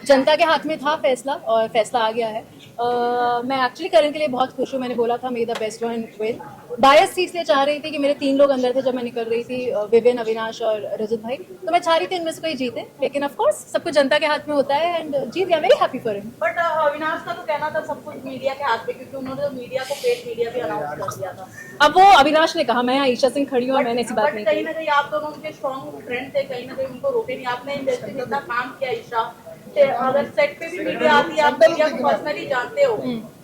जनता के हाथ में था फैसला और फैसला आ गया है। मैं एक्चुअली करण के लिए बहुत खुश हूँ। मैंने बोला था may the best one win. बायस चीज इसलिए चाह रही थी कि मेरे 3 लोग अंदर थे जब मैं निकल रही थी, विवेन, अविनाश और रजत भाई। तो मैं चाह रही थी इनमें से कोई जीते, लेकिन ऑफ कोर्स सब कुछ जनता के हाथ में होता है एंड जीत गया। Very happy for him. But Avinash का तो कहना था सब कुछ मीडिया के हाथ में, क्योंकि उन्होंने तो मीडिया को पेड मीडिया भी अनाउंस कर दिया था। अब वो अविनाश ने कहा, मैं यहाँ ईशा सिंह खड़ी हूँ और मैंने ऐसी बात नहीं कहीं ना कहीं आप दोनों उनके स्ट्रॉन्ग फ्रेंड थे, कहीं ना कहीं उनको रोके नहीं। आपने इंडस्ट्री में इतना काम किया ईशा, अगर सेट पे भी मीडिया आती है, आप मीडिया को पर्सनली जानते हो,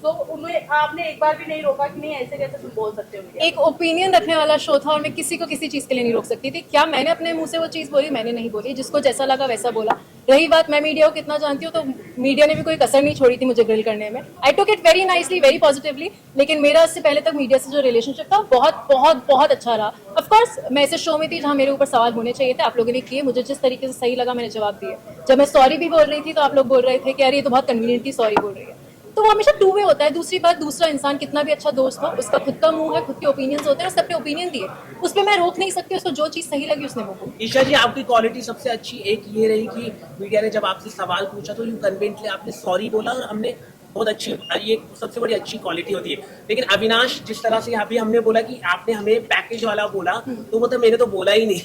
तो उन्हें आपने एक बार भी नहीं रोका कि नहीं ऐसे कैसे तुम बोल सकते हो। एक ओपिनियन रखने वाला शो था और मैं किसी को किसी चीज के लिए नहीं रोक सकती थी। क्या मैंने अपने मुंह से वो चीज बोली? मैंने नहीं बोली। जिसको जैसा लगा वैसा बोला। रही बात मैं मीडिया को कितना जानती हूँ, तो मीडिया ने भी कोई कसर नहीं छोड़ी थी मुझे ग्रिल करने में। I took it very nicely, very positively. लेकिन मेरा इससे पहले तक मीडिया से जो रिलेशनशिप था बहुत बहुत बहुत अच्छा रहा। ऑफकोर्स मैं ऐसे शो में थी जहाँ मेरे ऊपर सवाल होने चाहिए थे, आप लोगों ने किए। मुझे जिस तरीके से सही लगा मैंने जवाब दिए। जब मैं सॉरी भी बोल रही थी तो आप लोग बोल रहे थे कि यार ये तो बहुत कन्वीनियंटली सॉरी बोल रही है। तो वो हमेशा टू वे होता है। दूसरी बात, दूसरा इंसान कितना भी अच्छा दोस्त हो, उसका खुद का मुंह है, खुद के ओपिनियंस होते हैं, उसने अपने ओपिनियन दिए, उस पर मैं रोक नहीं सकती। उसको जो चीज सही लगी उसने वो बोली। ईशा जी, आपकी क्वालिटी सबसे अच्छी एक ये रही कि मीडिया ने जब आपसे सवाल पूछा तो यू कन्विंटली आपने सॉरी बोला और हमने बहुत अच्छी, ये सबसे बड़ी अच्छी क्वालिटी होती है। लेकिन अविनाश, जिस तरह से अभी हमने बोला कि आपने हमें पैकेज वाला बोला, तो वो तो मैंने तो बोला ही नहीं,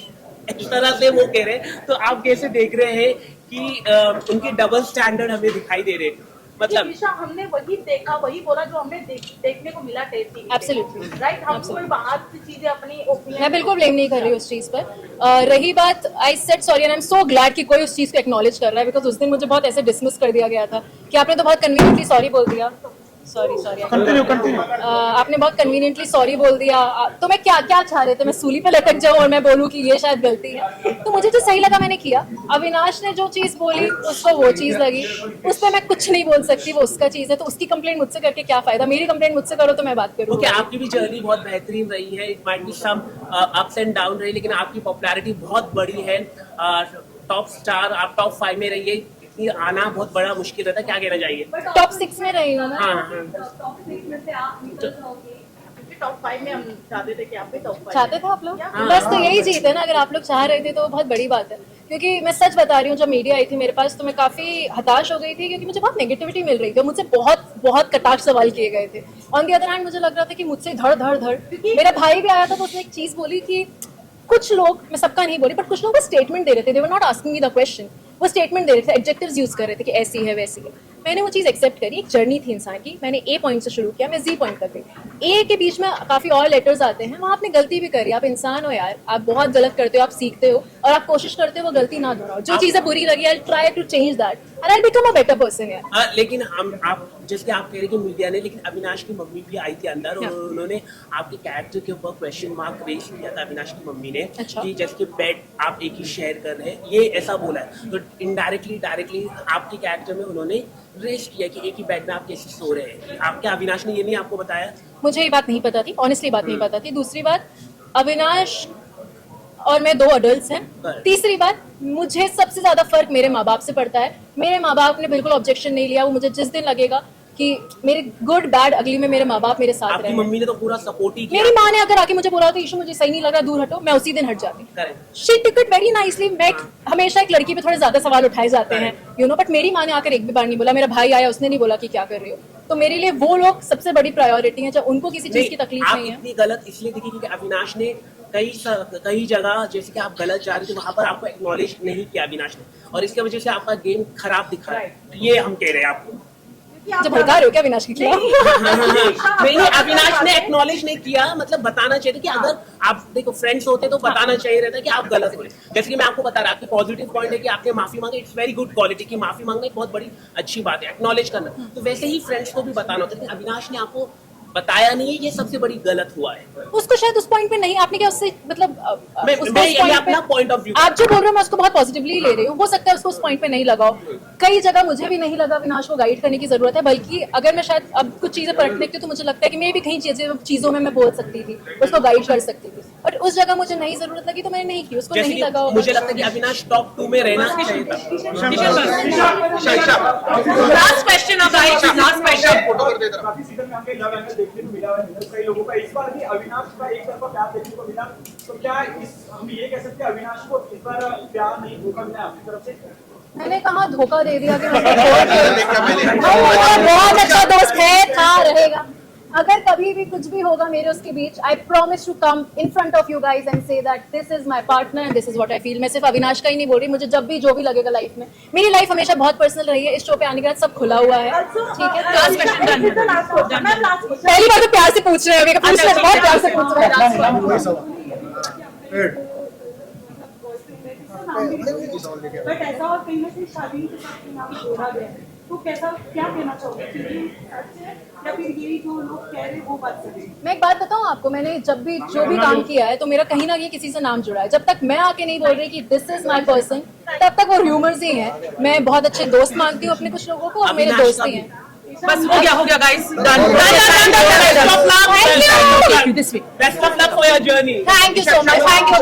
इस तरह से वो कह रहे हैं। तो आप कैसे देख रहे हैं कि उनके डबल स्टैंडर्ड हमें दिखाई दे रहे हैं? मतलब हमने वही देखा, वही बोला जो हमें देखने को मिला टेस्टिंग। Absolutely right. हम कोई बाहर की चीजें अपनी ओपिनियन, मैं बिल्कुल ब्लेम नहीं कर रही उस चीज पर। रही बात, I said sorry and I am so glad कि कोई उस चीज को एक्नॉलेज कर रहा है, बिकॉज उस दिन मुझे बहुत ऐसे डिसमिस कर दिया गया था कि आपने तो बहुत कन्वीनियंटली सॉरी बोल दिया। सॉरी आपने बहुत कन्वीनियंटली सॉरी बोल दिया। तो मैं क्या क्या चाह रहे थे? मैं सूली पे लटक जाऊं और मैं बोलूं कि ये शायद गलती है? तो मुझे जो सही लगा मैंने किया। अविनाश ने जो चीज बोली उसको वो चीज लगी, उस पर मैं कुछ नहीं बोल सकती, वो उसका चीज है। तो उसकी कंप्लेंट मुझसे करके क्या फायदा? मेरी कंप्लेंट मुझसे करो तो मैं बात करूँ। ओके, आपकी भी जर्नी बहुत बेहतरीन रही है। It might be some ups and down रही, लेकिन आपकी पॉपुलैरिटी बहुत बड़ी है। टॉप स्टार, आप टॉप 5 में रही है। आना बहुत बड़ा मुश्किल रहता है, क्या कहना चाहिए? टॉप 6 में रही हूँ ना। टॉप 6 में से आप निकल जाओगे, क्योंकि टॉप 5 में हम चाहते थे कि आप भी टॉप 5 चाहते थे आप लोग। बस तो यही जीत है ना। अगर आप लोग चाह रहे थे तो बहुत बड़ी बात है। क्योंकि मैं सच बता रही हूँ, जब मीडिया आई थी मेरे पास तो मैं काफी हताश हो गई थी, क्योंकि मुझे बहुत नेगेटिविटी मिल रही थी। मुझसे बहुत बहुत कटाक्ष सवाल किए गए थे। ऑन दी अदर हैंड मुझे लग रहा था कि मुझसे धड़ धड़ धड़। मेरा भाई भी आया था तो उसने एक चीज बोली कि कुछ लोग, मैं सबका नहीं बोली, बट कुछ लोग वो स्टेटमेंट दे रहे थे। They were not asking me the question. वो स्टेटमेंट दे रहे थे, एडजेक्टिव्स यूज कर रहे थे कि ऐसी है वैसी है। मैंने वो चीज़ एक्सेप्ट करी। एक जर्नी थी इंसान की। मैंने ए पॉइंट से शुरू किया, मैं जी पॉइंट तक गई। ए के बीच में काफ़ी और लेटर्स आते हैं, वहाँ आपने गलती भी करी। आप इंसान हो यार, आप बहुत गलत करते हो, आप सीखते हो और आप कोशिश करते हो वो गलती ना दोहराओ। जो चीज़ें बुरी लगी, I try to change that and I become a better person यार। लेकिन आप जैसे आप कह रहे कि मीडिया ने, लेकिन अविनाश की मम्मी भी आई थी अंदर और उन्होंने आपके कैरेक्टर के ऊपर क्वेश्चन मार्क रेज किया था अविनाश की मम्मी ने। अच्छा। कि जैसे कि बेड आप एक ही शेयर कर रहे हैं, ये ऐसा बोला है। तो इनडायरेक्टली डायरेक्टली आपके कैरेक्टर में उन्होंने रेज किया कि एक ही बेड में आप कैसे सो रहे हैं। आपके अविनाश ने ये नहीं आपको बताया? मुझे ये बात नहीं पता थी, ऑनेस्टली बात नहीं पता थी। दूसरी बात, अविनाश और मैं 2 अडल्ट्स हैं। तीसरी बात, मुझे सबसे ज्यादा फर्क मेरे माँ बाप से पड़ता है। मेरे माँ बाप ने बिल्कुल ऑब्जेक्शन नहीं लिया। वो मुझे जिस दिन लगेगा कि मेरे गुड बैड अगली में मेरे माँ बाप मेरे साथ रहे। आपकी मम्मी ने तो पूरा सपोर्ट ही किया। मेरी माँ ने अगर आके मुझे बोला तो ईशु मुझे सही नहीं लग रहा, दूर हटो, मैं उसी दिन हट जाती। She took it very nicely. मैं हमेशा एक लड़की पे थोड़े ज्यादा सवाल उठाए जाते हैं, यू नो, बट मेरी माँ ने आकर एक भी बार नहीं बोला। मेरा भाई आया, उसने नहीं बोला कि क्या कर रही हो। तो मेरे लिए वो लोग सबसे बड़ी प्रायोरिटी है, जब उनको किसी चीज की तकलीफ नहीं है। इतनी गलत इसलिए दिखी क्योंकि अविनाश ने कई जगह जैसे कि आप गलत जा रहे थे, वहां पर आपको एक्नॉलेज नहीं किया अविनाश ने, और इसकी वजह से आपका गेम खराब दिखा है। ये हम कह रहे हैं आपको। जब भड़का रहे हो क्या अविनाश की खिलाफ? नहीं, अविनाश ने एक्नॉलेज नहीं किया। मतलब बताना चाहिए कि अगर आप देखो फ्रेंड्स होते तो बताना चाहिए रहता कि आप गलत हो। जैसे कि मैं आपको बता रहा, आपकी पॉजिटिव पॉइंट है कि आपने माफी मांगी। इट्स वेरी गुड क्वालिटी कि माफी मांगना एक बहुत बड़ी अच्छी बात है, एक्नॉलेज करना। तो वैसे ही फ्रेंड्स को भी बताना होता है। अविनाश ने आपको बताया नहीं है, ये सबसे बड़ी गलत हुआ है। उसको शायद उस पॉइंट पे नहीं, आपने क्या उससे मतलब अपना पॉइंट ऑफ व्यू, आप जो बोल रहे हो मैं उसको बहुत पॉजिटिवली ले रही हूँ। हो सकता है उसको उस पॉइंट पे नहीं लगाओ। कई जगह मुझे भी नहीं लगा अविनाश को गाइड करने की जरूरत है, बल्कि अगर मैं शायद अब कुछ चीजें पलटने की तो मुझे लगता है कि मैं भी कहीं चीजों में मैं बोल सकती थी, उसको गाइड कर सकती थी। और उस जगह मुझे नहीं जरूरत लगी तो मैंने नहीं की, उसको जैसे नहीं कि लगा होगा। मुझे लगता है कि अविनाश टॉप 2 में रहना चाहिए था। Last question of guys, last question. काफी सीजन में हमने लव एंगल देखने को मिला है कई लोगों का, इस बार भी अविनाश का एक तरफा प्यार देखने को मिला, तो क्या हम ये कह सकते हैं अविनाश को इस बार प्यार नहीं धोखा मिला आपकी तरफ से? मैंने कहा धोखा दे दिया कि बहुत अच्छा दोस्त है, था, रहेगा। अगर कभी भी कुछ भी होगा मेरे उसके बीच, I promise to come in front of you guys and say that this is my partner and this is what I feel. मैं सिर्फ अविनाश का ही नहीं बोल रही, मुझे जब भी जो भी लगेगा लाइफ में, मेरी लाइफ हमेशा बहुत पर्सनल रही है, इस शो पे आने के बाद सब खुला हुआ है, ठीक है। Last question done. पहली बार तो प्यार से पूछ रहे हैं, पूछ रहे हैं, बहुत प्यार से पूछ रहे हैं। बट ऐसा और कहीं ना कहीं शादी के साथ नाम जोड़ा गया है, तो कैसा क्या कहना चाहोगे कि ये सच है या फिर ये जो लोग कह रहे हैं वो बात सही है? मैं एक बात बताऊं आपको, मैंने जब भी जो भी काम किया है तो मेरा कहीं ना कहीं किसी से नाम जुड़ा है। जब तक मैं आके नहीं बोल रही कि दिस इज माय पर्सन, तब तक वो र्यूमर्स ही हैं। मैं बहुत अच्छे दोस्त मानती हूँ अपने कुछ लोगों को, और मेरे दोस्त ही हैं। बस हो गया guys, done. Best of luck for your journey. Thank you so much. Thank you.